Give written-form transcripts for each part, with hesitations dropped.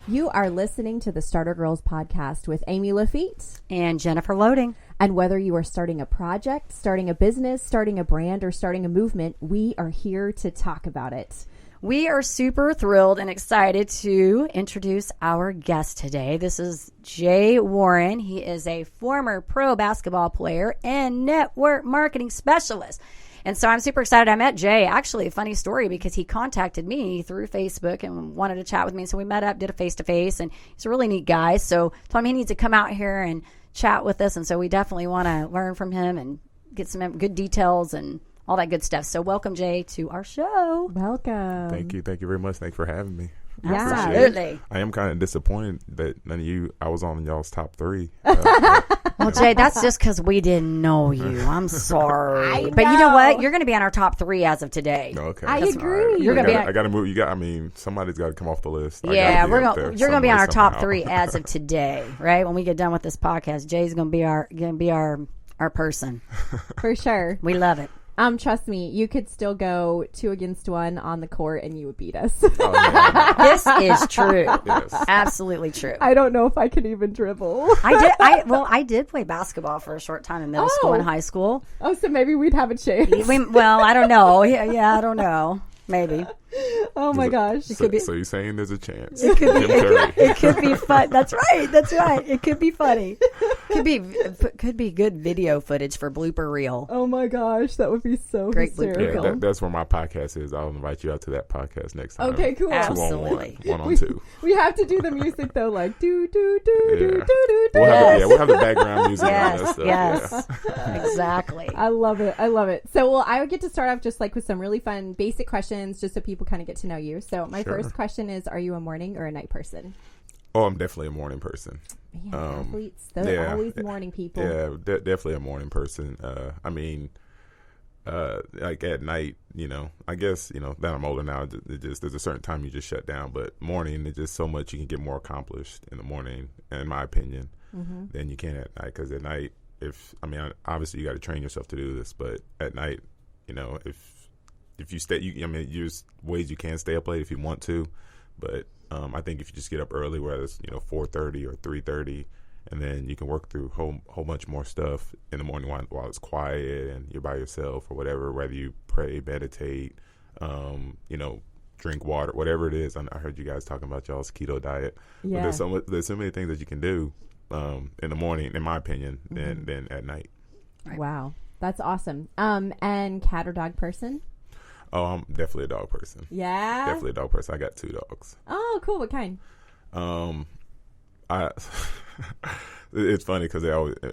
You are listening to the Starter Girls podcast with Amy Lafitte and Jennifer Loading. And whether you are starting a project, starting a business, starting a brand, or starting a movement, we are here to talk about it. We are super thrilled and excited to introduce our guest today. This is Jay Warren. He is a former pro basketball player and network marketing specialist. And so I'm super excited. I met Jay. Actually, a funny story because he contacted me through Facebook and wanted to chat with me. So we met up, did a face-to-face, and he's a really neat guy. So told him he needs to come out here and chat with us. And so we definitely want to learn from him and get some good details and all that good stuff. So welcome, Jay, to our show. Welcome. Thank you. Thank you very much. Thanks for having me. Yeah. Absolutely. I am kind of disappointed that none of you, I was on y'all's top three. Well, Jay, that's just because we didn't know you. I'm sorry. But you know what? You're going to be on our top three as of today. Okay. I agree. You're gonna be. I got to move. Somebody's got to come off the list. Yeah, you're going to be on our top three as of today, right? When we get done with this podcast, Jay's going to be our person. For sure. We love it. Trust me, you could still go 2 against 1 on the court and you would beat us. Oh, yeah. This is true. Yes. Absolutely true. I don't know if I can even dribble. I did play basketball for a short time in middle school and high school. Oh, so maybe we'd have a chance. Well, I don't know. Yeah, I don't know. Maybe. Oh my gosh. So you're saying there's a chance? It could be fun. That's right. It could be funny. Could be good video footage for blooper reel. Oh my gosh, that would be so Great hysterical. Yeah, that's where my podcast is. I'll invite you out to that podcast next time. Okay, cool. Absolutely. 2-on-1, 1-on-2. We have to do the music though, like do do do do do do do. We'll have the background music on that stuff. Yes. Exactly. I love it. So, well, I would get to start off just like with some really fun basic questions, just so people kind of get to know you. So, my first question is: are you a morning or a night person? Oh, I'm definitely a morning person. Man, athletes, they're always morning people. Yeah, definitely a morning person. Like at night, I guess, that I'm older now, there's a certain time you just shut down. But morning, there's just so much you can get more accomplished in the morning, in my opinion, than you can at night. Because at night, obviously you got to train yourself to do this. But at night, if you stay, there's ways you can stay up late if you want to. But I think if you just get up early, whether it's 4:30 or 3:30, and then you can work through whole bunch more stuff in the morning while it's quiet and you're by yourself or whatever. Whether you pray, meditate, drink water, whatever it is. I heard you guys talking about y'all's keto diet. Yeah. But there's so many things that you can do in the morning, in my opinion, than at night. Right. Wow, that's awesome. And cat or dog person? Oh, I'm definitely a dog person. Yeah, Definitely a dog person. I got 2 dogs. Oh, cool. What kind? It's funny because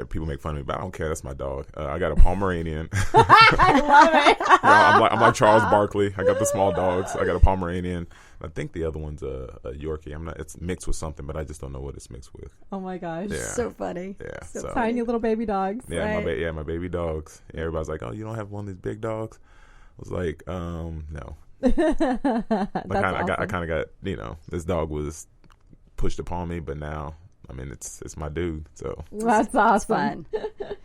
people make fun of me, but I don't care. That's my dog. I got a Pomeranian. I love it. I'm like Charles Barkley. I got the small dogs. I got a Pomeranian. I think the other one's a Yorkie. It's mixed with something, but I just don't know what it's mixed with. Oh my gosh. Yeah. So funny. Yeah. So Tiny little baby dogs. Yeah, right. my baby dogs. Yeah, everybody's like, "Oh, you don't have one of these big dogs?" I was like, no. I kind of got, this dog was pushed upon me, but now, it's my dude. So that's awesome. Fun.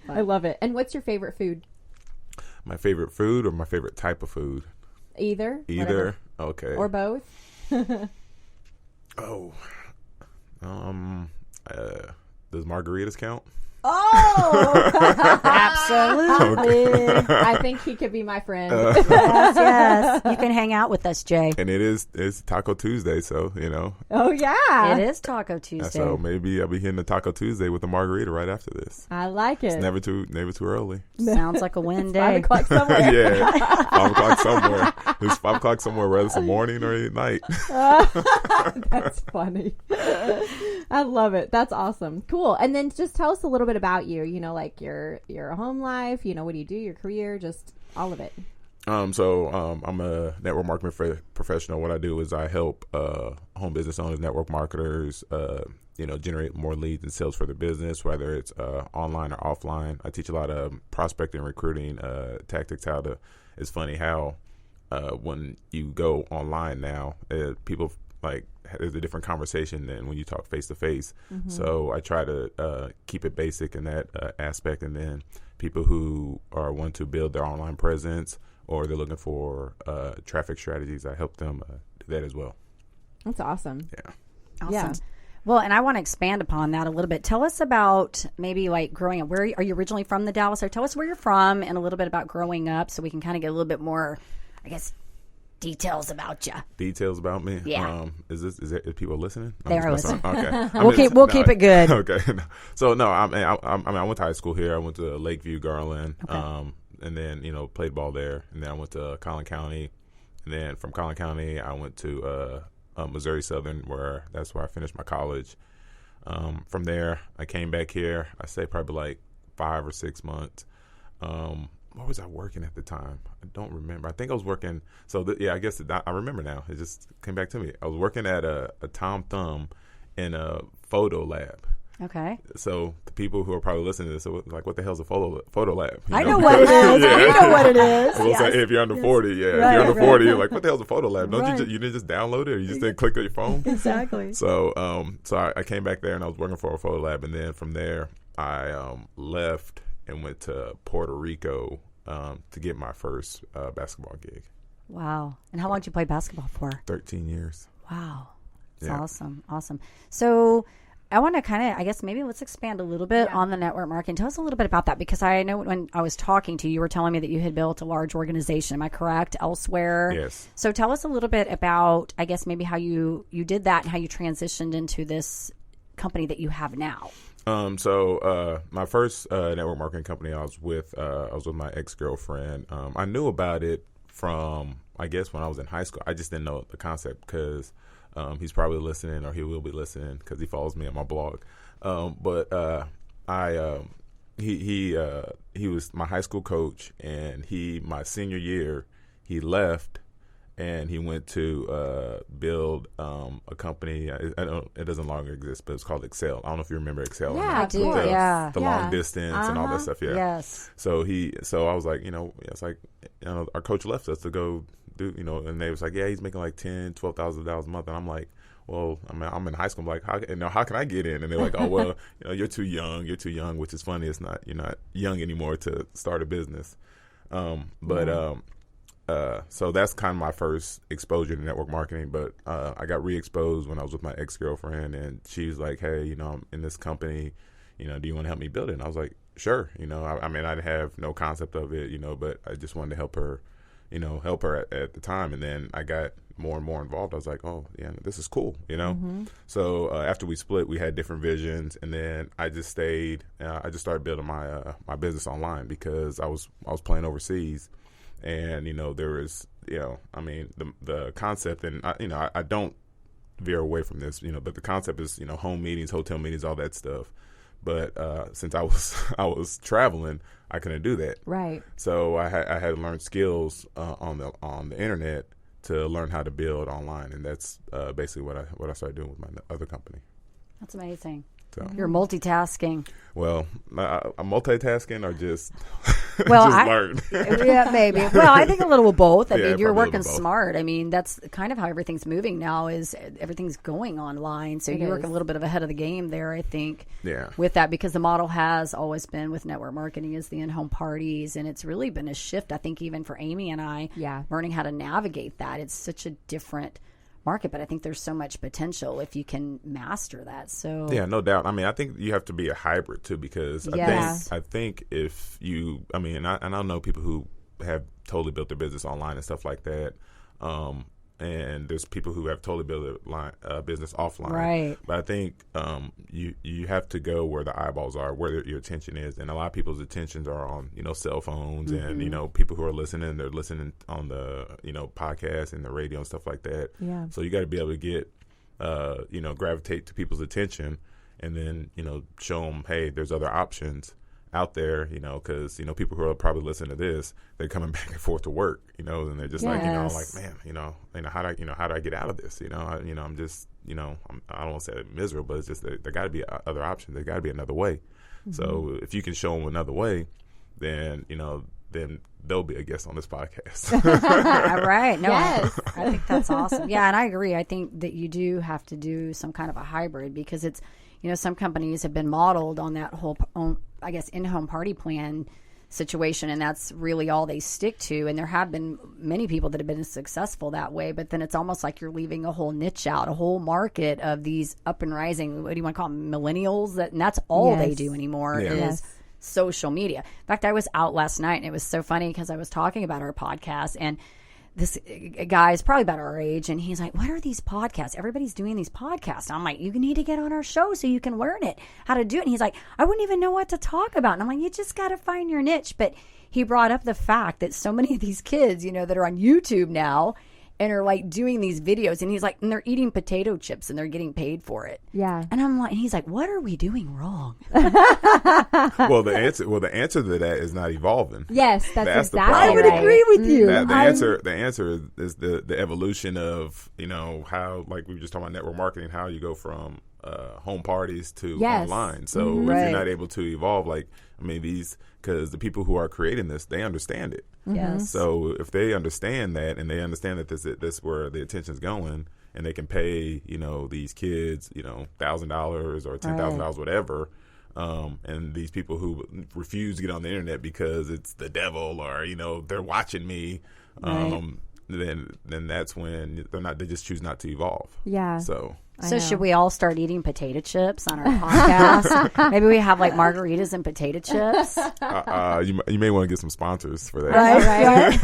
I love it. And what's your favorite food? My favorite food or my favorite type of food? Either. Either. Okay. Or both. Oh. Does margaritas count? Oh, Absolutely. I think he could be my friend. Yes. You can hang out with us, Jay. And it's Taco Tuesday, so, Oh, yeah. It is Taco Tuesday. So maybe I'll be hitting the Taco Tuesday with a margarita right after this. I like it. It's never too early. Sounds like a win day. 5 o'clock somewhere. Yeah, 5 o'clock somewhere. It's 5 o'clock somewhere, whether it's the morning or at night. That's funny. I love it. That's awesome. Cool. And then just tell us a little bit about you, like your home life, what do you do, your career, just all of it. So I'm a network marketing professional. What I do is I help home business owners, network marketers, generate more leads and sales for their business, whether it's online or offline. I teach a lot of prospecting, recruiting tactics. It's funny how when you go online now, people there's a different conversation than when you talk face to face. So I try to keep it basic in that aspect, and then people who want to build their online presence or they're looking for traffic strategies, I help them do that as well. That's awesome. Yeah. Awesome. Yeah. Well, and I want to expand upon that a little bit. Tell us about maybe like growing up. Where are you originally from? The Dallas area? Tell us where you're from and a little bit about growing up, so we can kind of get a little bit more, I guess, details about you. Details about me. Yeah. Is people listening? They are listening. Okay. We'll keep it good. Okay. So no, I went to high school here. I went to Lakeview, Garland, and then played ball there, and then I went to Collin County, and then from Collin County I went to Missouri Southern, that's where I finished my college. From there, I came back here. I say probably like 5 or 6 months. What was I working at the time? I don't remember. I think I was working. So I guess I remember now. It just came back to me. I was working at a Tom Thumb in a photo lab. Okay. So the people who are probably listening to this are like, what the hell's a photo lab? I know what it is. Yeah. You know what it is. Well, say, if you're under 40, yeah. Right, if you're under right. 40, you're like, what the hell's a photo lab? Don't Right. you didn't just download it, or you just didn't click on your phone? Exactly. So I came back there and I was working for a photo lab, and then from there I left and went to Puerto Rico to get my first basketball gig. Wow. And how long did you play basketball for? 13 years. Wow. That's Yeah. awesome. So I want to kind of, I guess maybe let's expand a little bit on the network marketing. Tell us a little bit about that, because I know when I was talking to you, you were telling me that you had built a large organization. Am I correct? Elsewhere? Yes. So tell us a little bit about, I guess, maybe how you did that and how you transitioned into this company that you have now. So my first network marketing company I was with my ex-girlfriend. I knew about it from, I guess, when I was in high school. I just didn't know the concept because he's probably listening, or he will be listening because he follows me on my blog. He was my high school coach, and my senior year he left and he went to build a company. It doesn't longer exist, but it's called Excel. I don't know if you remember Excel. Yeah, I do. Yeah. The long distance and all that stuff. Yeah. Yes. So I was like, it's like, our coach left us to go do, and they was like, yeah, he's making like $10,000, $12,000 a month, and I'm like, well, I'm in high school. I'm like, how can I get in? And they're like, oh, well, you're too young, which is funny. It's not, you're not young anymore to start a business. So that's kind of my first exposure to network marketing. But I got re-exposed when I was with my ex-girlfriend, and she was like, hey, I'm in this company, do you want to help me build it? And I was like, sure. I mean, I have no concept of it, but I just wanted to help her at the time. And then I got more and more involved. I was like, oh, yeah, this is cool, Mm-hmm. So after we split, we had different visions, and then I just stayed. I just started building my business online because I was playing overseas. And, there was, the concept, and, I don't veer away from this, but the concept is, home meetings, hotel meetings, all that stuff. But since I was traveling, I couldn't do that. Right. So I had to learn skills on the internet to learn how to build online. And that's basically what I started doing with my other company. That's amazing. So. You're multitasking. Well, I'm multitasking or just Well, just learn. Yeah, maybe. Well, I think a little of both. I Yeah, mean, you're probably a working little of both. smart. I mean, that's kind of how everything's moving now. Is everything's going online? So you work a little bit of ahead of the game there, I think. Yeah. With that, because the model has always been with network marketing is the in-home parties, and it's really been a shift. I think even for Amy and I, learning how to navigate that. It's such a different market, but I think there's so much potential if you can master that. So yeah, no doubt. I mean, I think you have to be a hybrid too, because I think if you, and I know people who have totally built their business online and stuff like that. And there's people who have totally built a business offline. Right. But I think you have to go where the eyeballs are, where your attention is. And a lot of people's attentions are on, cell phones and, people who are listening, they're listening on the, podcasts and the radio and stuff like that. Yeah. So you got to be able to get, gravitate to people's attention and then, show them, hey, there's other options out there, because, people who are probably listening to this, they're coming back and forth to work, and they're just like, like, man, how do I get out of this? I'm just, I don't want to say miserable, but it's just there got to be other options. There got to be another way. Mm-hmm. So if you can show them another way, then, then they'll be a guest on this podcast. Right. No, yes. I think that's awesome. Yeah. And I agree. I think that you do have to do some kind of a hybrid, because it's, some companies have been modeled on that whole, I guess, in-home party plan situation, and that's really all they stick to. And there have been many people that have been successful that way, but then it's almost like you're leaving a whole niche out, a whole market of these up and rising, what do you want to call them, millennials, and that's all they do anymore is social media. In fact, I was out last night, and it was so funny because I was talking about our podcast, and this guy is probably about our age, and he's like, what are these podcasts? Everybody's doing these podcasts. And I'm like, you need to get on our show so you can learn it, how to do it. And he's like, I wouldn't even know what to talk about. And I'm like, you just got to find your niche. But he brought up the fact that so many of these kids, you know, that are on YouTube now and are like doing these videos, and he's like, and they're eating potato chips and they're getting paid for it. Yeah. And I'm like, and he's like, what are we doing wrong? Well, the answer to that is not evolving. Yes, that's the exactly problem. I would agree with you. The answer is the evolution of, you know, how, like we were just talking about network marketing, how you go from home parties to online. So if you're not able to evolve, like, I mean, because the people who are creating this, they understand it. Yes. So if they understand that, and they understand that this where the attention's going, and they can pay, you know, these kids, you know, $1,000 or $10,000, whatever. And these people who refuse to get on the internet because it's the devil, or, you know, they're watching me, then that's when they just choose not to evolve. Yeah. So should we all start eating potato chips on our podcast? Maybe we have like margaritas and potato chips. you may want to get some sponsors for that. Right.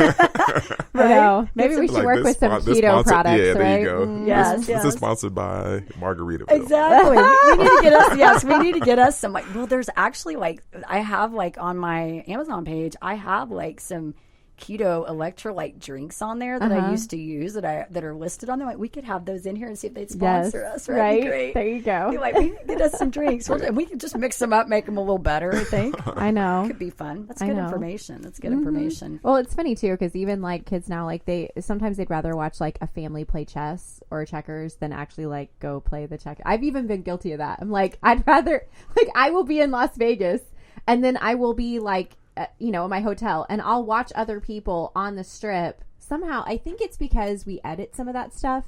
I know. Maybe we should like work with some keto products, yeah, right? there you go. Yes, This is sponsored by Margaritaville. Exactly. We need to get us. Yes, we need to get us some. Like, well, there's actually like I have like on my Amazon page, I have like some keto electrolyte drinks on there that I used to use that are listed on there. Like, we could have those in here and see if they'd sponsor us. Right? Great. There you go. Be like, we can get us some drinks, and we can just mix them up, make them a little better. I think. I know. Could be fun. That's good information. That's good information. Well, it's funny too, because even like kids now, like sometimes they'd rather watch like a family play chess or checkers than actually like go play the check. I've even been guilty of that. I'm like, I'd rather, like, I will be in Las Vegas, and then I will be like, you know, in my hotel, and I'll watch other people on the strip. Somehow, I think it's because we edit some of that stuff.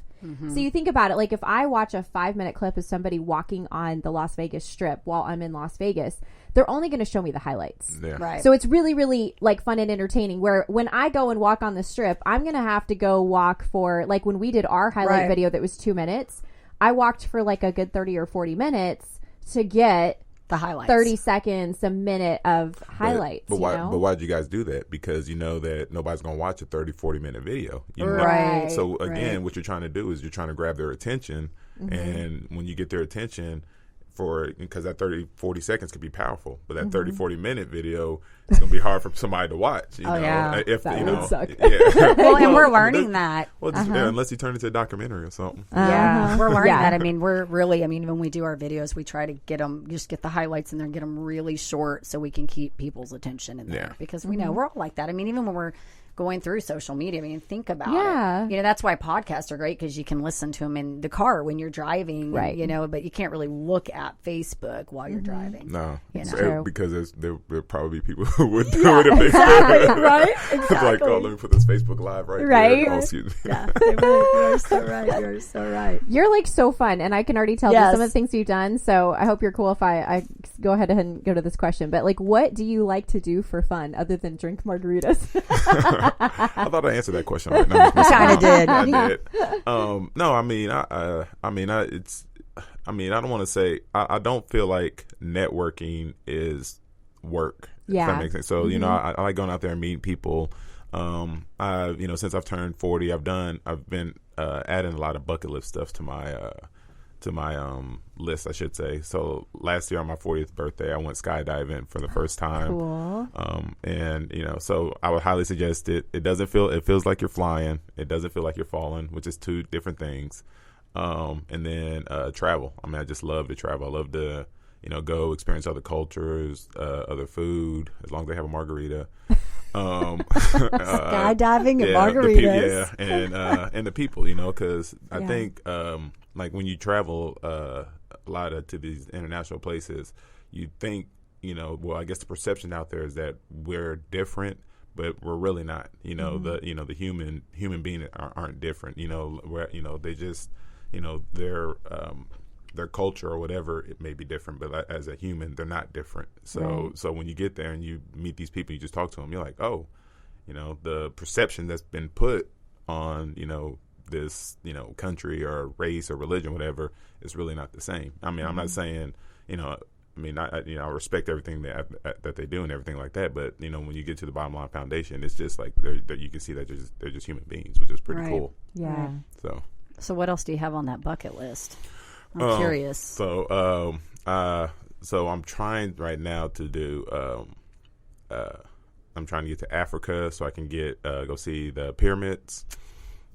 So you think about it, like if I watch a 5-minute clip of somebody walking on the Las Vegas Strip while I'm in Las Vegas, they're only going to show me the highlights. Yeah. Right. So it's really, really like fun and entertaining, where when I go and walk on the strip, I'm going to have to go walk for, like when we did our highlight video that was 2 minutes, I walked for like a good 30 or 40 minutes to get the highlights, 30 seconds, a minute of highlights. But why did you guys do that? Because you know that nobody's going to watch a 30, 40-minute video. You know? Right. So again, what you're trying to do is you're trying to grab their attention. And when you get their attention, because that 30, 40 seconds could be powerful, but that 30, 40-minute video is going to be hard for somebody to watch. You know? Yeah. If that you would know, suck. Yeah. Well, and we're learning that. Well, unless you turn it into a documentary or something. Yeah, we're learning that. I mean, when we do our videos, we try to get the highlights in there and get them really short so we can keep people's attention in there. Because we know we're all like that. I mean, even when we're going through social media, I mean, think about it. You know, that's why podcasts are great, because you can listen to them in the car when you're driving, right? You know, but you can't really look at Facebook while you're driving. No, you know? Because there will probably be people who would do it if they could. Right? It's like, oh, let me put this Facebook Live right here. Oh, excuse me. Yeah, you're so right. You're so right. You're like so fun, and I can already tell some of the things you've done. So I hope you're cool if I go ahead and go to this question. But like, what do you like to do for fun other than drink margaritas? I thought I answered that question right now. You kind of did. I did. No, I mean, I don't want to say, I don't feel like networking is work. Yeah. If that makes sense. So, you know, I like going out there and meeting people. You know, since I've turned 40, I've been adding a lot of bucket list stuff to my list, I should say. So last year on my 40th birthday, I went skydiving for the first time. Cool. And you know, so I would highly suggest it. It feels like you're flying. It doesn't feel like you're falling, which is two different things. And then travel. I mean, I just love to travel. I love to, you know, go experience other cultures, other food, as long as they have a margarita. Skydiving and margaritas. And the people, you know, because I think like when you travel a lot to these international places, you think, you know, well, I guess the perception out there is that we're different, but we're really not. You know, the human being aren't different. You know, where, you know, they just, you know, they're their culture or whatever, it may be different, but as a human, they're not different. So, Right. so when you get there and you meet these people, you just talk to them, you're like, oh, the perception that's been put on, this, country or race or religion, whatever, is really not the same. I mean, I'm not saying, I respect everything that they do and everything like that. But, when you get to the bottom line foundation, it's just like you can see that they're just human beings, which is pretty cool. Yeah. So what else do you have on that bucket list? I'm curious. So I'm trying right now to do, I'm trying to get to Africa so I can go see the pyramids.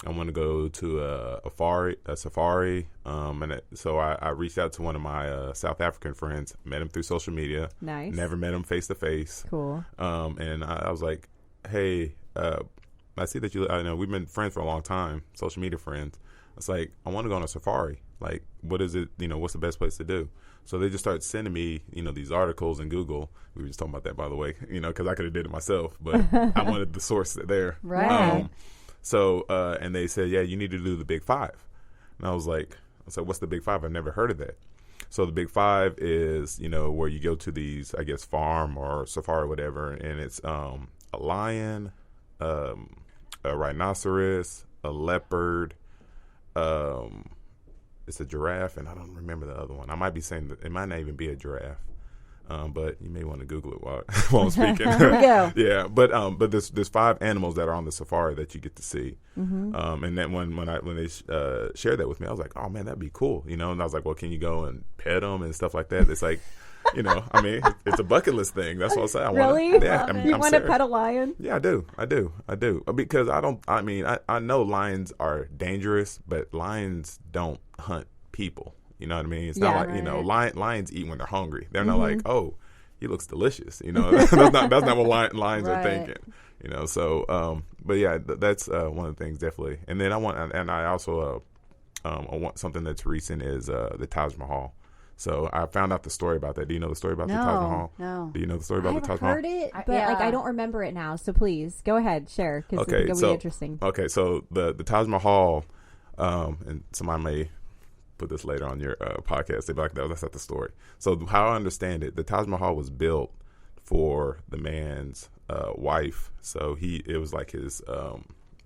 I want to go to a safari. So I reached out to one of my South African friends, met him through social media. Nice. Never met him face to face. Cool. And I was like, hey, I see that I know we've been friends for a long time, social media friends. It's like, I want to go on a safari. Like, what is it, what's the best place to do? So they just started sending me, these articles in Google. We were just talking about that, by the way, because I could have did it myself, but I wanted the source there. Right. And they said, yeah, you need to do the Big Five. And I was like, what's the Big Five? I've never heard of that. So the Big Five is, where you go to these, I guess, farm or safari or whatever, and it's a lion, a rhinoceros, a leopard, it's a giraffe, and I don't remember the other one. I might be saying that it might not even be a giraffe, but you may want to Google it while I'm speaking. There we go. Yeah, but there's 5 animals that are on the safari that you get to see. And then when they shared that with me, I was like, oh man, that'd be cool, And I was like, well, can you go and pet them and stuff like that? It's like, it's a bucket list thing. That's what I say. Really? You want to pet a lion? Yeah, I do. Because I know lions are dangerous, but lions don't hunt people. You know what I mean? It's not like, lions eat when they're hungry. They're not like, oh, he looks delicious. That's not what lions are thinking. So, but yeah, that's one of the things definitely. And then I also want something that's recent is the Taj Mahal. So I found out the story about that. Do you know the story about the Taj Mahal? No. Do you know the story about the Taj Mahal? I've heard it, but I don't remember it now. So please go ahead, share, because it'll be interesting. Okay, so the Taj Mahal, and somebody may put this later on your podcast. They'd be like, no, that's not the story. So how I understand it, the Taj Mahal was built for the man's wife. So it was like his,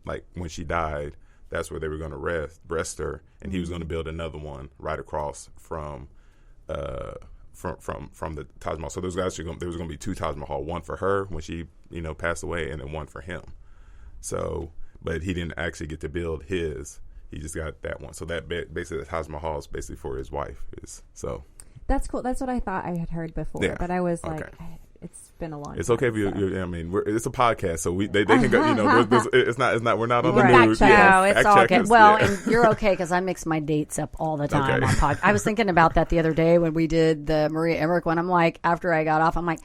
like when she died, that's where they were going to rest her, and he was going to build another one right across from the Taj Mahal. So there was going to be 2 Taj Mahal, one for her when she passed away, and then one for him. So, but he didn't actually get to build his. He just got that one. So that basically the Taj Mahal is basically for his wife. That's cool. That's what I thought I had heard before, but I was like, it's been a long time. It's okay if you. It's a podcast, so they can go. It's not. We're not on the Right. news. Fact check No, it's all good. Well, yeah. and you're okay because I mix my dates up all the time Okay. on podcast. I was thinking about that the other day when we did the Maria Emmerich one. I'm like, after I got off, I'm like,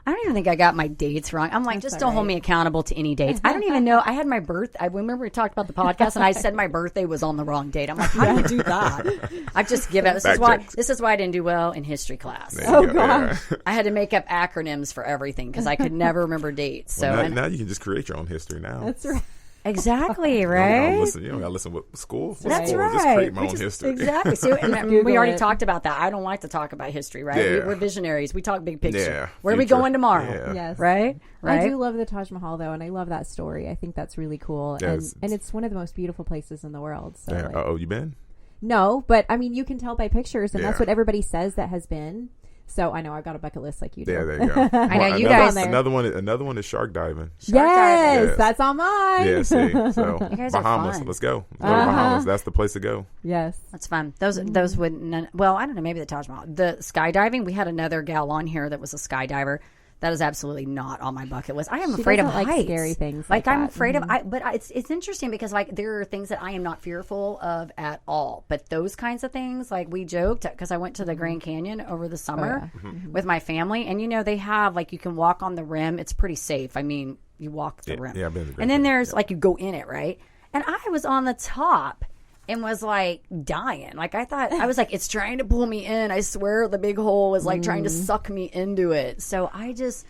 I don't even think I got my dates wrong. I'm like, just don't hold me accountable to any dates. I don't even know. I had my birth. I remember we talked about the podcast, and I said my birthday was on the wrong date. I'm like, how do you do that? I just give up. This is why I didn't do well in history class. There you go. gosh. Yeah. I had to make up acronyms for everything because I could never remember dates. So Well, now you can just create your own history now. That's right. exactly You right. don't got to listen with school. That's Just right. create my own history. Exactly. So, and Google we already it. talked about that. I don't like to talk about history, right? Yeah. We're visionaries. We talk big picture. Yeah. Where are we Future. going tomorrow? Yeah. Yes. Right? Right? I do love the Taj Mahal, though, and I love that story. I think that's really cool. Yeah, and it's one of the most beautiful places in the world. So Yeah. like- You been? no, but I mean, you can tell by pictures, and that's Yeah. what everybody says that has been. So I know I've got a bucket list like you do. Yeah, there you go. I know you another, guys- Another one is shark diving. Yes, Yes. that's on mine. Yeah, see. So You guys are Bahamas, fun. let's go. Let's go to Bahamas. That's the place to go. Yes. That's fun. Those wouldn't. Well, I don't know. Maybe the Taj Mahal. The skydiving. We had another gal on here that was a skydiver. That is absolutely not on my bucket list. I am She afraid of doesn't like heights. scary things Like like I'm that. afraid of. But it's interesting because like there are things that I am not fearful of at all. But those kinds of things, like we joked because I went to the Grand Canyon over the summer with my family, and they have like you can walk on the rim. It's pretty safe. I mean, you walk the rim. Yeah, I've been to the Grand and then Canyon. there's like you go in it, right? And I was on the top. And was like dying. Like I was like, it's trying to pull me in. I swear the big hole is like trying to suck me into it. So I just,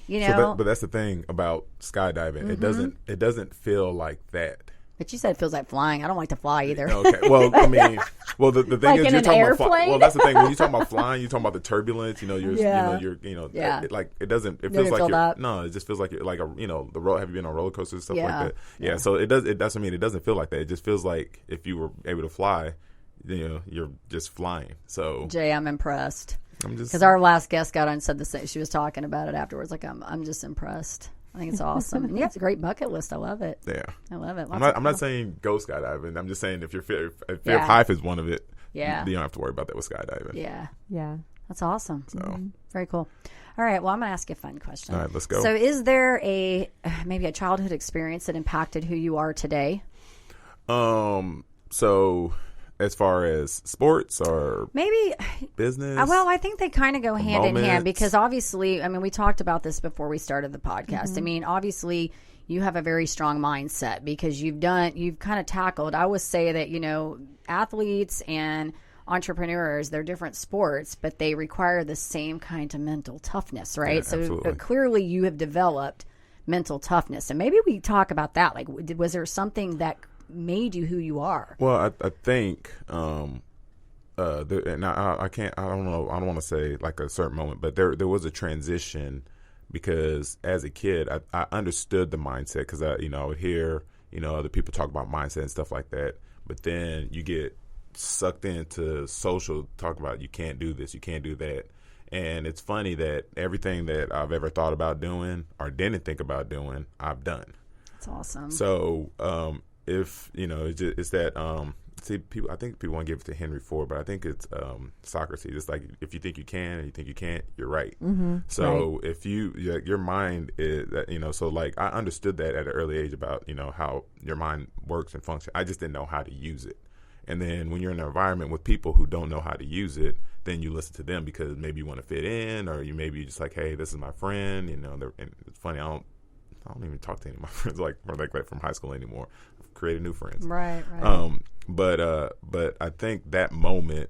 But that's the thing about skydiving. Mm-hmm. It doesn't feel like that But you said it feels like flying. I don't like to fly either. Okay. Well, I mean, the thing Like is, in you're an talking airplane? about well, that's the thing. When you talk about flying, you're talking about the turbulence. Yeah. It doesn't. It Doesn't feels like feel that. no. It just feels like the road. Have you been on roller coasters and stuff like Yeah. that? Yeah. So it does. It doesn't mean it doesn't feel like that. It just feels like if you were able to fly, you're just flying. So Jay, I'm impressed. I'm just Because our last guest got on and said the same. She was talking about it afterwards. Like, I'm just impressed. I think it's awesome. And you have a great bucket list. I love it. yeah. I love it. I'm not saying go skydiving. I'm just saying if fear of Yeah. height is one of it, Yeah. you don't have to worry about that with skydiving. Yeah. Yeah. That's awesome. So Very cool. All right. Well, I'm going to ask you a fun question. all right, let's go. So is there maybe a childhood experience that impacted who you are today? So as far as sports or Maybe, business, well, I think they kind of go hand in hand moments. because obviously, I mean, we talked about this before we started the podcast. I mean, obviously, you have a very strong mindset because you've kind of tackled, I would say that, athletes and entrepreneurs, they're different sports, but they require the same kind of mental toughness, right? Yeah, So absolutely. clearly you have developed mental toughness. And maybe we talk about that. Like, was there something that made you who you are? Well, I think, and I can't, I don't know, I don't want to say like a certain moment, but there was a transition because as a kid, I understood the mindset because I would hear, other people talk about mindset and stuff like that. But then you get sucked into social talk about you can't do this, you can't do that. And it's funny that everything that I've ever thought about doing or didn't think about doing, I've done. That's awesome. So, if it's that people. I think people want to give it to Henry Ford, but I think it's Socrates. It's like if you think you can and you think you can't, you're right. So if your mind is that so like I understood that at an early age about how your mind works and functions. I just didn't know how to use it. And then when you're in an environment with people who don't know how to use it, then you listen to them because maybe you want to fit in, or you're just like, hey, this is my friend. And it's funny. I don't even talk to any of my friends like from high school anymore. I've created new friends. Right. But I think that moment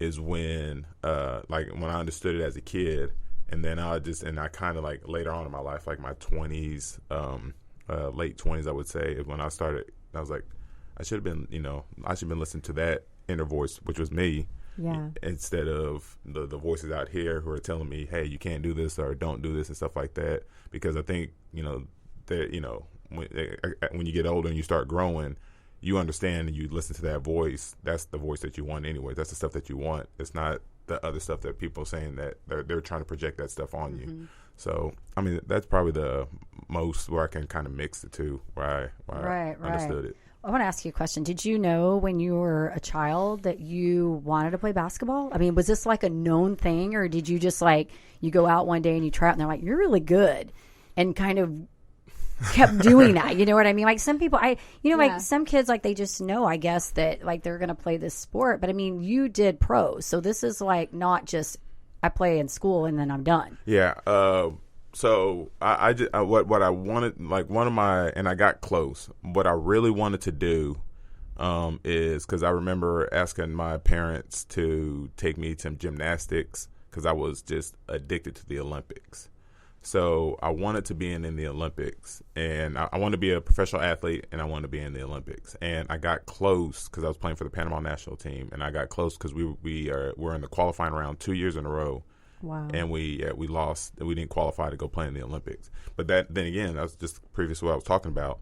is when when I understood it as a kid, and then I kind of like later on in my life, like my 20s, late 20s, I would say, is when I started. I was like, I should have been listening to that inner voice, which was me. Yeah. Instead of the voices out here who are telling me, hey, you can't do this or don't do this and stuff like that. Because I think, that, when you get older and you start growing, you understand and you listen to that voice. That's the voice that you want anyway. That's the stuff that you want. It's not the other stuff that people are saying that they're trying to project that stuff on you. So, I mean, that's probably the most where I can kind of mix the two, where I understood it. I want to ask you a question. Did you know when you were a child that you wanted to play basketball? I mean, was this like a known thing, or did you just like you go out one day and you try out and they're like, you're really good, and kind of kept doing that? You know what I mean? Like some people, like some kids, like they just know, I guess, that like they're going to play this sport. But I mean, you did pros, so this is like not just I play in school and then I'm done. Yeah. So I just what I wanted, like one of my, and I got close. What I really wanted to do is because I remember asking my parents to take me to gymnastics because I was just addicted to the Olympics. So I wanted to be in the Olympics, and I wanted to be a professional athlete, and I wanted to be in the Olympics. And I got close because I was playing for the Panama national team, and I got close because we were in the qualifying round 2 years in a row. Wow. And we lost. We didn't qualify to go play in the Olympics. But then again, that was just previous to what I was talking about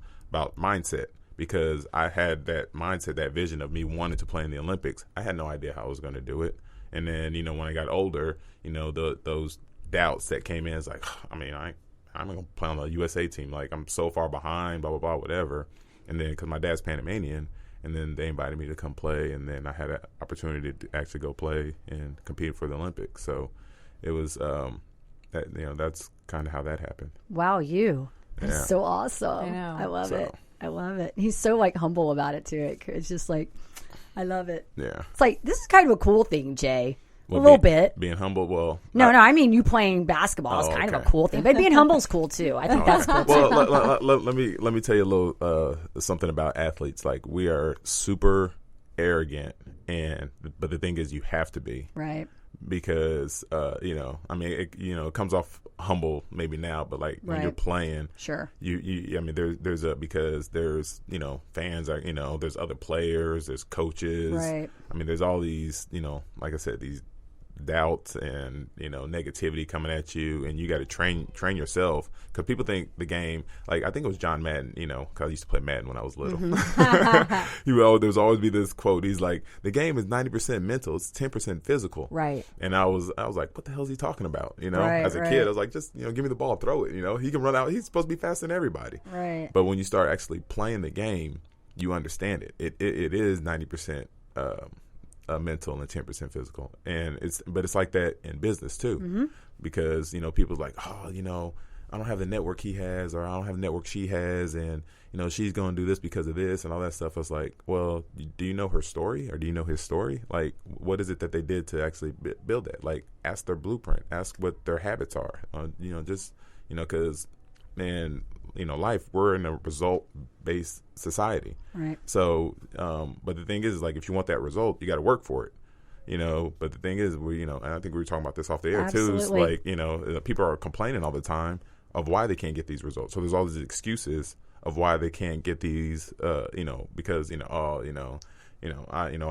mindset, because I had that mindset, that vision of me wanting to play in the Olympics. I had no idea how I was going to do it. And then, when I got older, those doubts that came in is like, I mean, I'm going to play on the USA team. Like, I'm so far behind, blah, blah, blah, whatever. And then because my dad's Panamanian, and then they invited me to come play, and then I had an opportunity to actually go play and compete for the Olympics. So it was that's kind of how that happened. Wow, that's so awesome. I know. I love it. I love it. He's so like humble about it too. It's just like, I love it. Yeah. It's like, this is kind of a cool thing, Jay. Well, a little bit. Being humble, well. No, I mean you playing basketball is kind of a cool thing, but being humble is cool too. I think that's cool too. Well, let me tell you a little something about athletes. Like, we are super arrogant, but the thing is, you have to be. Right. because I mean, it comes off humble maybe now, but like when you're playing, sure, I mean, because there's fans are there's other players, there's coaches, right. I mean, there's all these like I said, these doubts and negativity coming at you, and you got to train yourself, because people think the game, like I think it was John Madden, because I used to play Madden when I was little. There's always be this quote. He's like, the game is 90% mental, it's 10% physical. Right. And I was like, what the hell is he talking about? As a kid, I was like, just give me the ball, throw it. He can run out. He's supposed to be faster than everybody. Right. But when you start actually playing the game, you understand it. It is 90%. Mental and 10% physical, and it's like that in business too, because people's like, oh, I don't have the network he has, or I don't have the network she has, and she's going to do this because of this and all that stuff. It's like, well, do you know her story, or do you know his story? Like, what is it that they did to actually build that? Like, ask their blueprint, ask what their habits are, because man, life, we're in a result-based society. Right. So, but the thing is, like, if you want that result, you got to work for it. But the thing is, and I think we were talking about this off the air too. It's like, people are complaining all the time of why they can't get these results. So there's all these excuses of why they can't get these, because I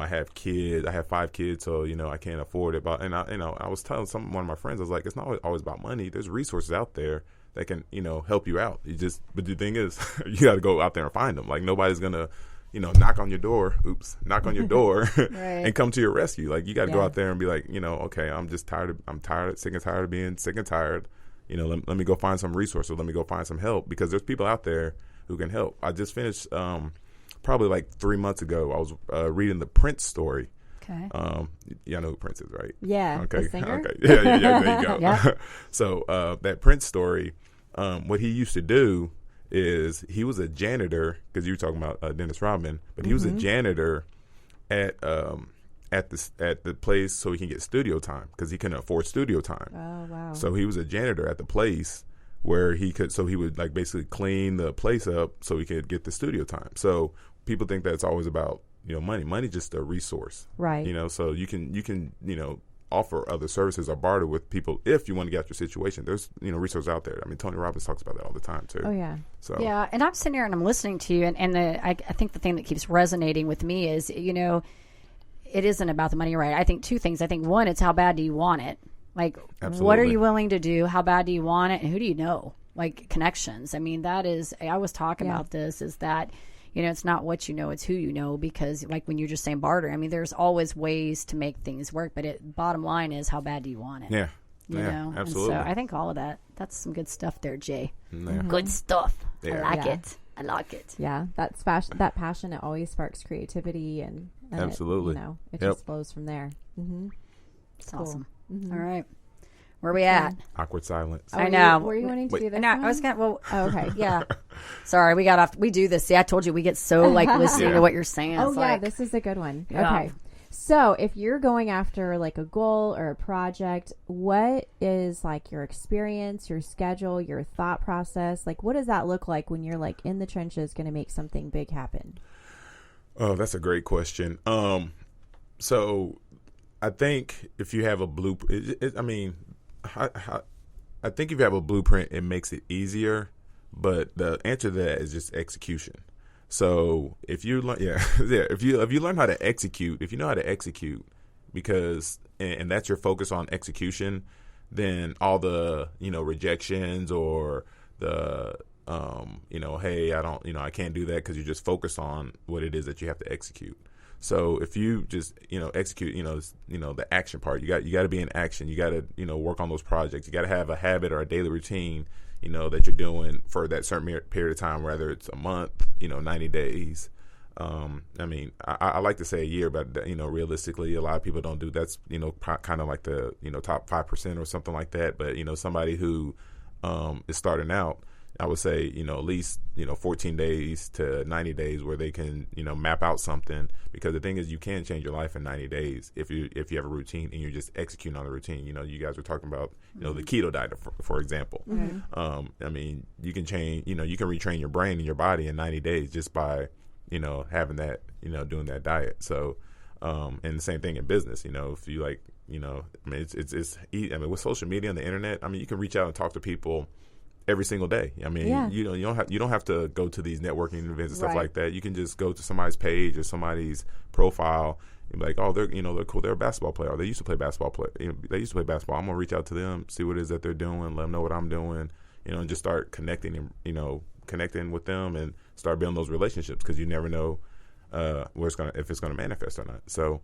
have kids, I have 5 kids, so I can't afford it. But I was telling one of my friends, I was like, it's not always about money. There's resources out there that can help you out. But the thing is, you got to go out there and find them. Like, nobody's gonna knock on your door and come to your rescue. Like, you got to go out there and be like, okay, I'm sick and tired of being sick and tired. Let me go find some resources. Let me go find some help, because there's people out there who can help. I just finished probably like 3 months ago. I was reading the Prince story. Okay. Y'all know who Prince is, right? Yeah. Okay. The singer? Okay. Yeah. There you go. Yeah. So that Prince story, what he used to do is, he was a janitor, because you were talking about Dennis Rodman, but he was a janitor at the place so he can get studio time, because he couldn't afford studio time. Oh wow! So he was a janitor at the place where he would like basically clean the place up so he could get the studio time. So people think that it's always about money. Money's just a resource, right? So you can offer other services or barter with people if you want to get out your situation. There's resources out there. I mean, Tony Robbins talks about that all the time too. Oh yeah. So yeah, and I'm sitting here and I'm listening to you, and I think the thing that keeps resonating with me is it isn't about the money, right? I think 2 things. I think, one, it's how bad do you want it? Like, absolutely. What are you willing to do? How bad do you want it? And who do you know? Like, connections. I mean, that is, I always talk about this, is that, it's not what you know, it's who you know, because like when you're just saying barter, I mean, there's always ways to make things work, but bottom line is, how bad do you want it? Yeah. You know? Absolutely. And so I think all of that's some good stuff there, Jay. Yeah. Good stuff. Yeah. I like it. I like it. Yeah. That passion, it always sparks creativity, and absolutely. It just flows from there. Mm-hmm. It's cool. Awesome. Mm-hmm. All right. Where are we at? Awkward silence. I know. Were you wanting to do this? No, I was going to. Well, okay. Yeah. Sorry, we got off. We do this. See, I told you we get so like listening to what you're saying. Oh, yeah. This is a good one. Yeah. Okay. So if you're going after like a goal or a project, what is like your experience, your schedule, your thought process? Like, what does that look like when you're like in the trenches going to make something big happen? Oh, that's a great question. So I think if you have a blueprint, I think if you have a blueprint, it makes it easier. But the answer to that is just execution. So if you learn, if you learn how to execute, if you know how to execute, because and that's your focus on execution, then all the rejections or the hey, I can't do that, because you're just focused on what it is that you have to execute. So if you just execute, the action part, you got to be in action. You got to work on those projects. You got to have a habit or a daily routine, that you're doing for that certain period of time, whether it's a month, 90 days. I like to say a year, but realistically, a lot of people don't do that's kind of like the top 5% or something like that. But somebody who is starting out, I would say, at least, 14 days to 90 days where they can, map out something, because the thing is, you can change your life in 90 days if you have a routine and you're just executing on the routine. You guys were talking about, the keto diet, for example. Mm-hmm. You can change, you can retrain your brain and your body in 90 days just by, having that, doing that diet. So, And the same thing in business. You know, if you like, you know, I mean, I mean, with social media and the internet, I mean, you can reach out and talk to people every single day. I mean, you know, you don't have to go to these networking events and stuff like that. You can just go to somebody's page or somebody's profile and be like, oh, they're cool. They're a basketball player. Or they used to play basketball. They used to play basketball. I'm gonna reach out to them, see what it is that they're doing, let them know what I'm doing, you know, and just start connecting and, you know, connecting with them and start building those relationships, because you never know if it's gonna manifest or not. So,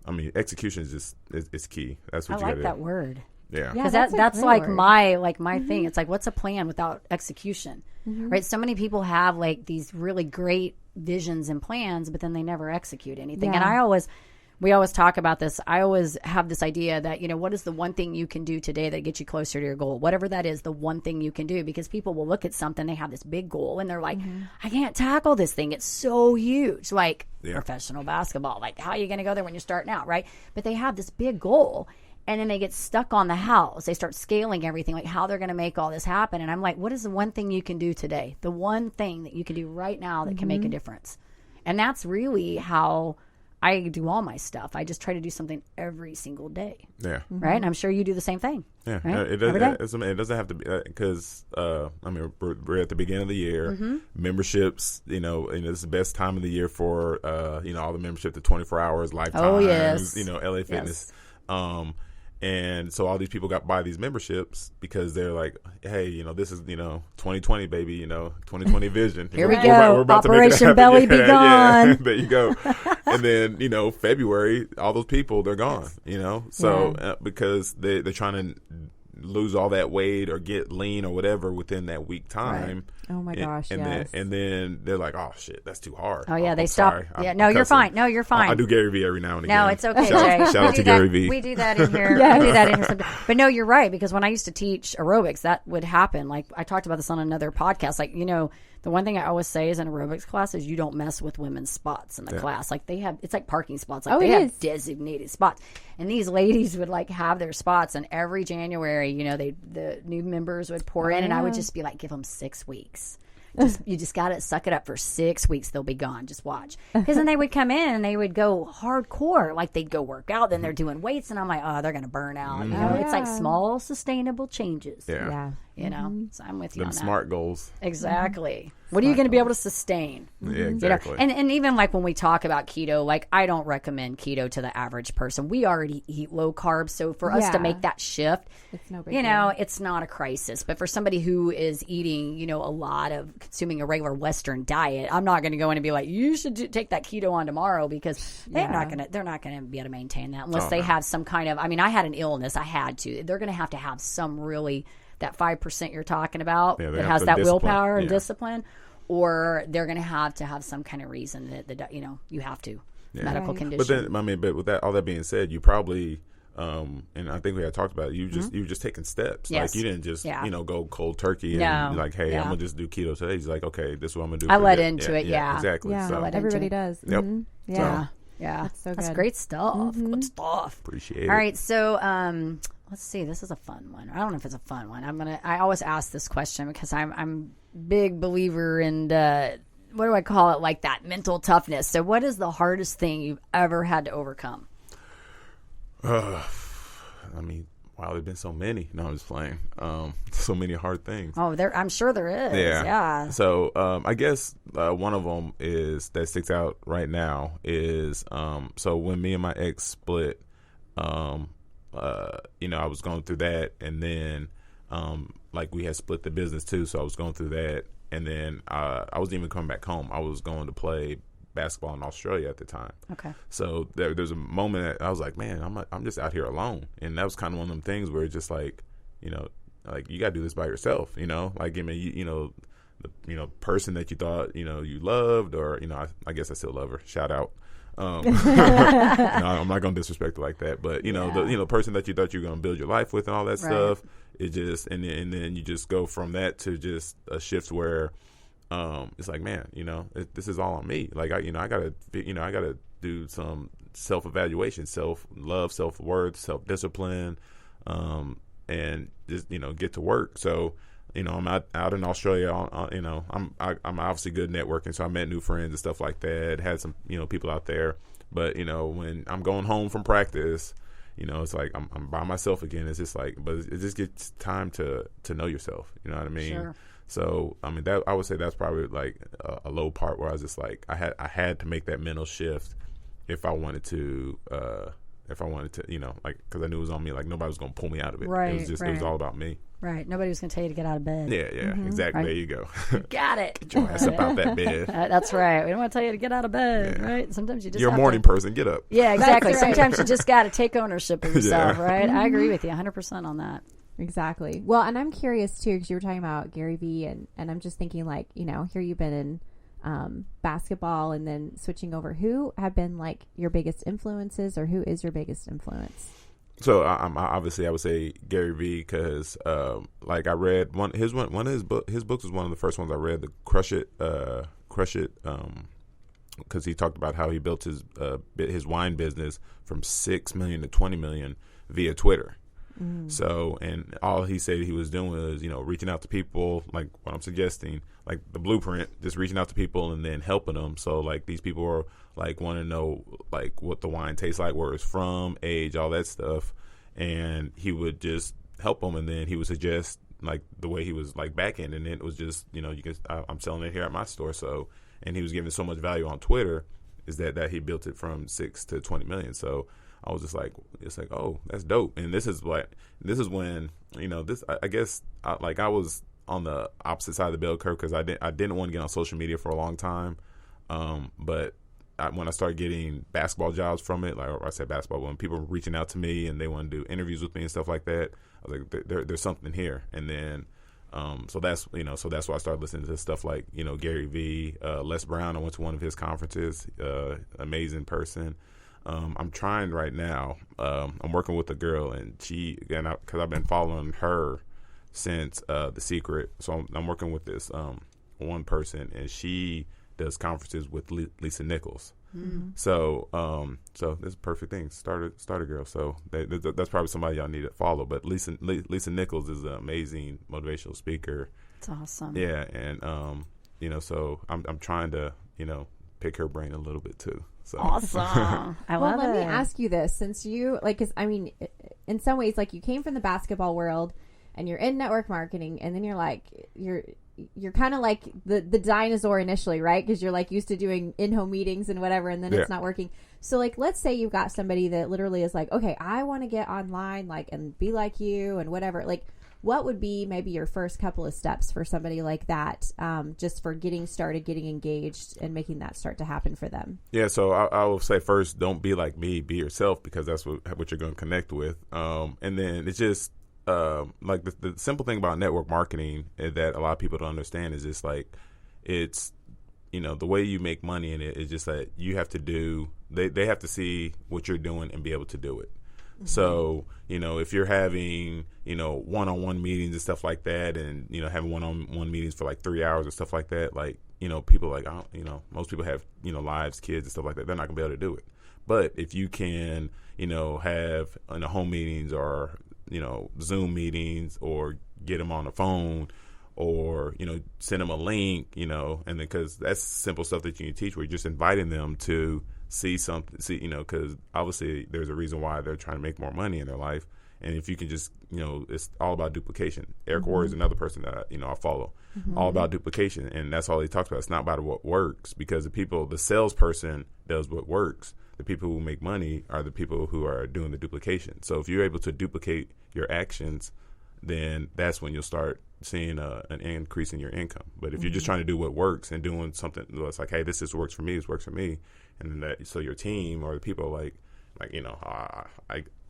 I mean, execution is just is key. That's what I you like that word. Yeah, because that's that's great like word. my thing. It's like, what's a plan without execution, right? So many people have like these really great visions and plans, but then they never execute anything. Yeah. And we always talk about this. I always have this idea that, you know, what is the one thing you can do today that gets you closer to your goal? Whatever that is, the one thing you can do, because people will look at something, they have this big goal and they're like, I can't tackle this thing. It's so huge, like professional basketball. Like, how are you going to go there when you're starting out, right? But they have this big goal. And then they get stuck on the house. They start scaling everything, like how they're going to make all this happen. And I'm like, what is the one thing you can do today? The one thing that you can do right now that can make a difference. And that's really how I do all my stuff. I just try to do something every single day. Yeah. Right? And I'm sure you do the same thing. Yeah. Right? It doesn't have to be, because I mean, we're at the beginning of the year. Memberships, you know, and it's the best time of the year for you know, all the membership to 24 hours, lifetime, you know, LA Fitness. And so all these people buy these memberships because they're like, hey, you know, this is, you know, 2020, baby, you know, 2020 vision. Here we go. We're about Operation to Belly be gone. Yeah, there you go. And then, you know, February, all those people, they're gone, you know. So because they're trying to lose all that weight or get lean or whatever within that week time. Right. Oh my gosh, and then they're like, oh shit, that's too hard. Oh yeah, I'm they stop. sorry. Yeah, I'm no, you're cussing. fine. No, you're fine. I do Gary Vee every now and again. No, it's okay, Jay. Shout out to Gary Vee. We do that in here. We do that in here sometimes. But no, you're right, because when I used to teach aerobics, that would happen. Like, I talked about this on another podcast. Like, you know, the one thing I always say is in aerobics class is you don't mess with women's spots in the class. Like, they have, it's like parking spots. Like, they have designated spots. And these ladies would like have their spots, and every January, you know, the new members would pour in, and I would just be like, give them 6 weeks. You just got to suck it up for 6 weeks. They'll be gone. Just watch. Because then they would come in and they would go hardcore. Like, they'd go work out. Then they're doing weights. And I'm like, oh, they're going to burn out. You know, it's like small, sustainable changes. Yeah. You know, so I'm with you Them on that. smart goals. Exactly. What are you going to be able to sustain? Yeah, exactly. You know? And even like when we talk about keto, like, I don't recommend keto to the average person. We already eat low carb. So for us to make that shift, it's no big you know, it's not a crisis. But for somebody who is eating, you know, a lot of consuming a regular Western diet, I'm not going to go in and be like, you should take that keto on tomorrow, because they're not going to be able to maintain that unless they have some kind of, I mean, I had an illness. I had to. They're going to have some really, that 5% you're talking about that has that willpower and discipline, or they're going to have some kind of reason that you know, you have to medical condition. But then, I mean, but with that, all that being said, you probably, and I think we had talked about it, you were just taking steps. Yes. Like, you didn't just you know, go cold turkey and be like, hey, I'm gonna just do keto today. He's like, okay, this is what I'm gonna do. I led into it. Yeah, exactly. Yeah, So, everybody does. Yep. Yeah. Yeah, That's so that's good. great stuff. Good stuff. Appreciate it. All right, so let's see. This is a fun one. I don't know if it's a fun one. I always ask this question because I'm big believer in what do I call it? Like that mental toughness. So, what is the hardest thing you've ever had to overcome? I mean, wow, there's been so many. No, I'm just playing. So many hard things. Oh, I'm sure there is. Yeah. So I guess one of them is that sticks out right now is so when me and my ex split, you know, I was going through that, and then like we had split the business too, so I was going through that, and then I wasn't even coming back home. I was going to play basketball in Australia at the time. Okay. So there's a moment that I was like, man, I'm just out here alone, and that was kind of one of them things where it's just like, you know, like you got to do this by yourself, you know, like, I mean, you know, the person that you thought, you know, you loved, or, you know, I guess I still love her. Shout out. No, I'm not gonna disrespect her like that, but you know, the person that you thought you were gonna build your life with and all that stuff, it just and then you just go from that to just a shift where it's like, man, you know, this is all on me. Like, I gotta do some self-evaluation, self-love, self-worth, self-discipline, and just, you know, get to work. So, you know, I'm out in Australia. You know, I'm obviously good networking, so I met new friends and stuff like that. Had some, you know, people out there, But, when I'm going home from practice, it's like I'm by myself again. It's just like, but it just gets time to know yourself. You know what I mean? Sure. So, that I would say that's probably like a low part where I was just like, I had to make that mental shift if I wanted to, like, because I knew it was on me. Like, nobody was going to pull me out of it. Right, It was just, right. it was all about me. Right. Nobody was going to tell you to get out of bed. Yeah, exactly. Right. There you go. Got it. Get your ass up out that bed. That's right. We don't want to tell you to get out of bed, Yeah. right? Sometimes you just You're a have morning to. person. Get up. Yeah, exactly. That's right. Sometimes you just got to take ownership of yourself, Yeah. right? I agree with you 100% on that. Exactly. Well, and I'm curious too, because you were talking about Gary Vee, and I'm just thinking, like, here you've been in basketball and then switching over. Who have been like your biggest influences, or who is your biggest influence? So obviously I would say Gary Vee because like I read one of his books was one of the first ones I read, the Crush It, because he talked about how he built his wine business from 6 million to 20 million via Twitter. So, and all he said he was doing was, reaching out to people, like what I'm suggesting, like the blueprint, just reaching out to people and then helping them. So, like, these people are like want to know like what the wine tastes like, where it's from, age, all that stuff, and he would just help them, and then he would suggest like the way he was like back end, and then it was just I'm selling it here at my store. So, and he was giving so much value on Twitter, is that he built it from 6 to 20 million. So I was just like, it's like, oh, that's dope. And this is when, I guess I was on the opposite side of the bell curve because I didn't want to get on social media for a long time. But when I started getting basketball jobs from it, like I said basketball, when people were reaching out to me and they want to do interviews with me and stuff like that, I was like, there's something here. And then, so that's why I started listening to stuff like, Gary Vee, Les Brown. I went to one of his conferences, amazing person. I'm trying right now. I'm working with a girl, and because I've been following her since The Secret. So I'm working with this one person, and she does conferences with Lisa Nichols. Mm-hmm. So this is a perfect thing. Start a girl. So that's probably somebody y'all need to follow. But Lisa Nichols is an amazing motivational speaker. It's awesome. Yeah, and so I'm trying to pick her brain a little bit too. So. Awesome. I love it. Well, let me ask you this, since you because in some ways, like, you came from the basketball world and you're in network marketing, and then you're like you're kind of like the dinosaur initially, right? Because you're like used to doing in-home meetings and whatever, and then it's not working. So, like, let's say you've got somebody that literally is like, okay, I want to get online, like, and be like you and whatever. Like, what would be maybe your first couple of steps for somebody like that, just for getting started, getting engaged, and making that start to happen for them? Yeah, so I will say first, don't be like me, be yourself, because that's what you're going to connect with. And then it's just like the simple thing about network marketing that a lot of people don't understand is just like it's the way you make money in it is just that you have to do they have to see what you're doing and be able to do it. Mm-hmm. So, if you're having, one-on-one meetings and stuff like that, and, having one-on-one meetings for like 3 hours and stuff like that, like, people like, most people have, lives, kids and stuff like that. They're not gonna be able to do it. But if you can, have home meetings or, Zoom meetings, or get them on the phone, or, send them a link, and then, because that's simple stuff that you can teach, where you're just inviting them to see something, because obviously there's a reason why they're trying to make more money in their life. And if you can just, it's all about duplication. Eric Mm-hmm. Ward is another person that, I follow. Mm-hmm. All about duplication. And that's all he talks about. It's not about what works, because the salesperson does what works. The people who make money are the people who are doing the duplication. So if you're able to duplicate your actions, then that's when you'll start seeing an increase in your income. But if you're just trying to do what works and doing something that's like, hey, this just works for me, this works for me, and that, so your team or the people are like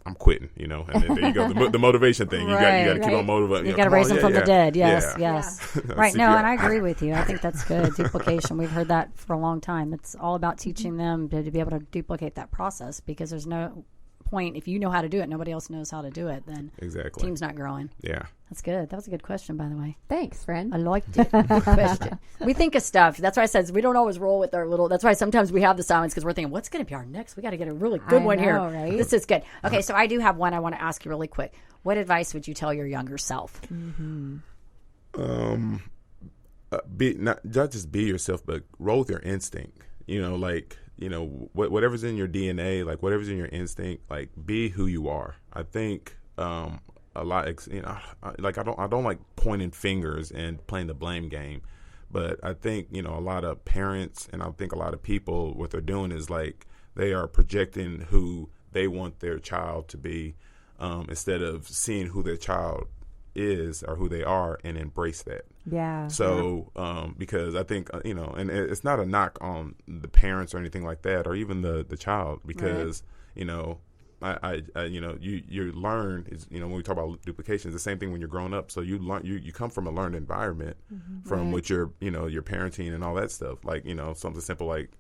I'm quitting, and then there you go, the motivation thing. Right, you got to keep on motivating. You got to raise them from the dead. Yes, yeah. yes. Right. No, and I agree with you. I think that's good. Duplication. We've heard that for a long time. It's all about teaching them to be able to duplicate that process, because there's no point if you know how to do it, nobody else knows how to do it, then exactly team's not growing. Yeah, that's good. That was a good question, by the way. Thanks, friend. I liked it. Good question. We think of stuff. That's why I said we don't always roll with our little. That's why sometimes we have the silence, because we're thinking, what's going to be our next? We got to get a really good one here. Right? This is good. Okay, so I do have one I want to ask you really quick. What advice would you tell your younger self? Mm-hmm. Not just be yourself, but roll with your instinct. Like whatever's in your DNA, like whatever's in your instinct, like be who you are. I think a lot, like I don't like pointing fingers and playing the blame game, but I think a lot of parents and I think a lot of people, what they're doing is like they are projecting who they want their child to be, instead of seeing who their child is or who they are and embrace that. Yeah. So, because I think, and it's not a knock on the parents or anything like that, or even the child, because, you learn is, when we talk about duplication, it's the same thing when you're growing up. So you learn, you come from a learned environment from what your parenting and all that stuff, like, something simple like,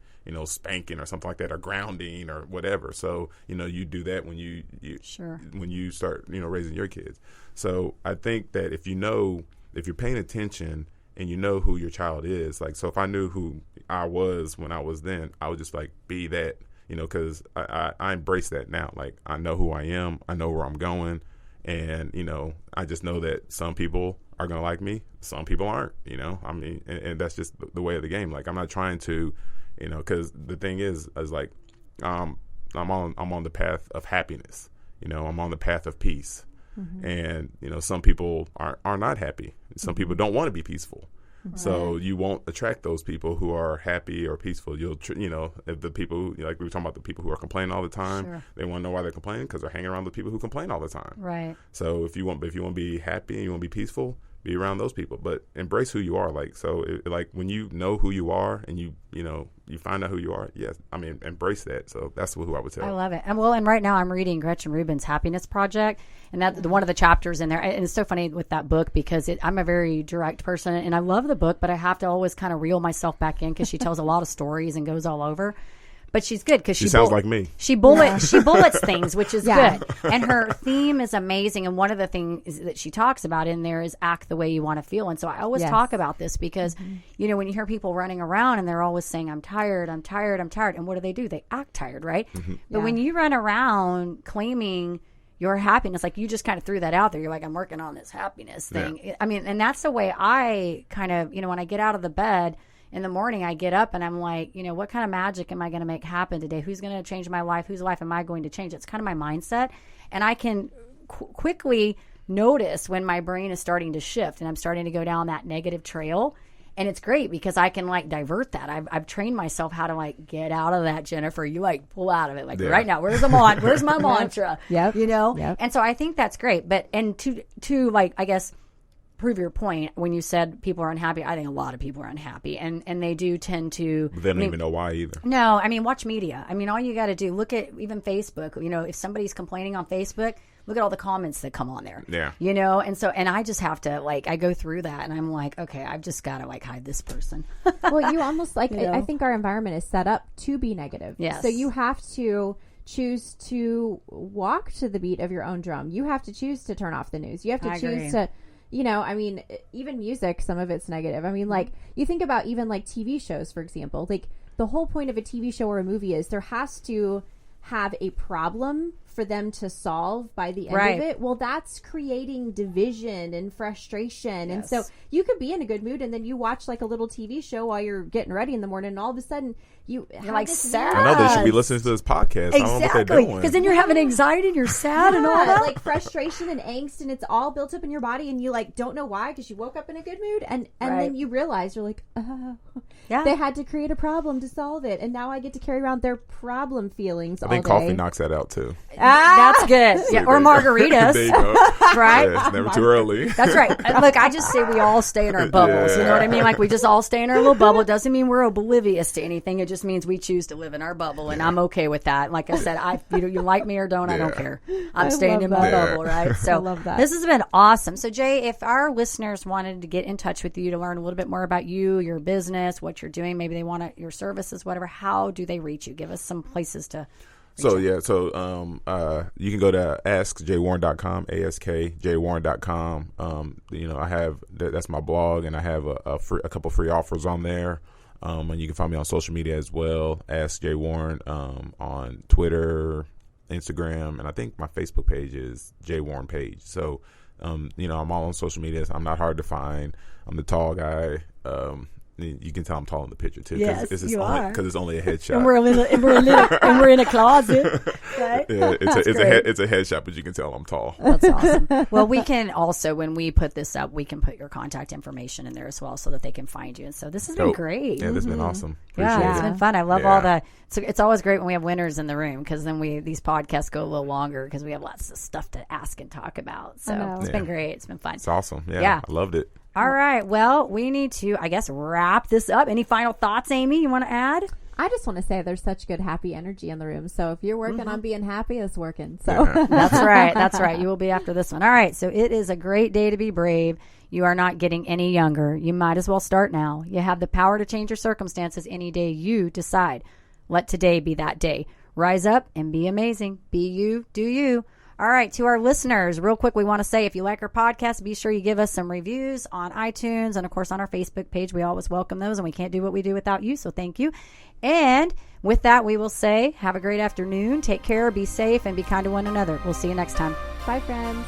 spanking or something like that, or grounding or whatever. So, you do that when you when you start, raising your kids. So I think that if you're paying attention and you know who your child is, like, so if I knew who I was when I was then, I would just like be that, because I embrace that now. Like, I know who I am, I know where I'm going, and, I just know that some people are going to like me, some people aren't, I mean, and that's just the way of the game. Like, I'm not trying to, because the thing is like, I'm on the path of happiness, I'm on the path of peace. And, some people are not happy. Some people don't want to be peaceful. Right. So you won't attract those people who are happy or peaceful. You'll, if the people, like we were talking about, the people who are complaining all the time, they want to know why they're complaining, because they're hanging around the people who complain all the time. Right. So if you want to be happy and you want to be peaceful, be around those people, but embrace who you are. Like, so like when you know who you are and you find out who you are, yes, I mean, embrace that. So that's who I would tell. I love it. And right now I'm reading Gretchen Rubin's Happiness Project, and that one of the chapters in there, and it's so funny with that book because I'm a very direct person and I love the book, but I have to always kind of reel myself back in because she tells a lot of stories and goes all over. But she's good because she sounds like me. She bullets things, which is good. And her theme is amazing. And one of the things that she talks about in there is act the way you want to feel. And so I always talk about this because, when you hear people running around and they're always saying, I'm tired, I'm tired, I'm tired. And what do? They act tired, right? But when you run around claiming your happiness, like you just kind of threw that out there. You're like, I'm working on this happiness thing. Yeah. I mean, and that's the way I kind of, when I get out of the bed in the morning, I get up and I'm like, what kind of magic am I going to make happen today? Who's going to change my life? Whose life am I going to change? It's kind of my mindset. And I can quickly notice when my brain is starting to shift and I'm starting to go down that negative trail. And it's great because I can like divert that. I've trained myself how to like get out of that, Jennifer. You like pull out of it. Like right now, where's my mantra? Yep. Yep. And so I think that's great. But, and to like, I guess, prove your point, when you said people are unhappy, I think a lot of people are unhappy, and they do tend to. They don't even know why either. No, I mean, watch media. I mean, all you got to do, look at even Facebook. If somebody's complaining on Facebook, look at all the comments that come on there. Yeah. And I just have to I go through that, and I'm like, okay, I've just got to hide this person. Well, you almost I think our environment is set up to be negative. Yes. So you have to choose to walk to the beat of your own drum. You have to choose to turn off the news. You have to choose to. I mean, even music, some of it's negative. I mean, you think about even TV shows, for example, the whole point of a TV show or a movie is there has to have a problem for them to solve by the end of it. Well, that's creating division and frustration. Yes. And so you could be in a good mood and then you watch a little TV show while you're getting ready in the morning, and all of a sudden you're sad. I know they should be listening to this podcast. Exactly. I don't know what they're doing. Because then you're having anxiety and you're sad and all that. Frustration and angst, and it's all built up in your body, and you don't know why, because you woke up in a good mood, and then you realize you're like, oh, they had to create a problem to solve it, and now I get to carry around their problem feelings all day. I think coffee knocks that out too. That's good. Yeah, or margaritas. There you go. Right? Yeah, it's never too early. That's right. Look, I just say we all stay in our bubbles. Yeah. You know what I mean? We just all stay in our little bubble. It doesn't mean we're oblivious to anything. It just means we choose to live in our bubble, and I'm okay with that. Like I said, you like me or don't, I don't care. I'm staying in my bubble, right? So I love that. This has been awesome. So Jay, if our listeners wanted to get in touch with you to learn a little bit more about you, your business, what you're doing, maybe they want your services, whatever, how do they reach you? Give us some places to. So you can go to askjwarren.com, askjwarren.com. I have that's my blog, and I have a couple free offers on there. And you can find me on social media as well, Ask Jay Warren, on Twitter, Instagram, and I think my Facebook page is Jay Warren page. So, I'm all on social media. I'm not hard to find. I'm the tall guy. you can tell I'm tall in the picture too. Yes, you are. Because it's only a headshot. And we're in a closet. Right? Yeah, it's a headshot, but you can tell I'm tall. That's awesome. Well, we can also, when we put this up, we can put your contact information in there as well so that they can find you. And so this has been great. Yeah, this has been awesome. Yeah, it's been fun. I love all the. So it's always great when we have winners in the room because then these podcasts go a little longer because we have lots of stuff to ask and talk about. So it's been great. It's been fun. It's awesome. Yeah, I loved it. All right. Well, we need to, I guess, wrap this up. Any final thoughts, Amy, you want to add? I just want to say there's such good, happy energy in the room. So if you're working on being happy, it's working. So That's right. That's right. You will be after this one. All right. So it is a great day to be brave. You are not getting any younger. You might as well start now. You have the power to change your circumstances any day you decide. Let today be that day. Rise up and be amazing. Be you, do you. All right, to our listeners, real quick, we want to say if you like our podcast, be sure you give us some reviews on iTunes and, of course, on our Facebook page. We always welcome those, and we can't do what we do without you, so thank you. And with that, we will say have a great afternoon. Take care, be safe, and be kind to one another. We'll see you next time. bye, friends.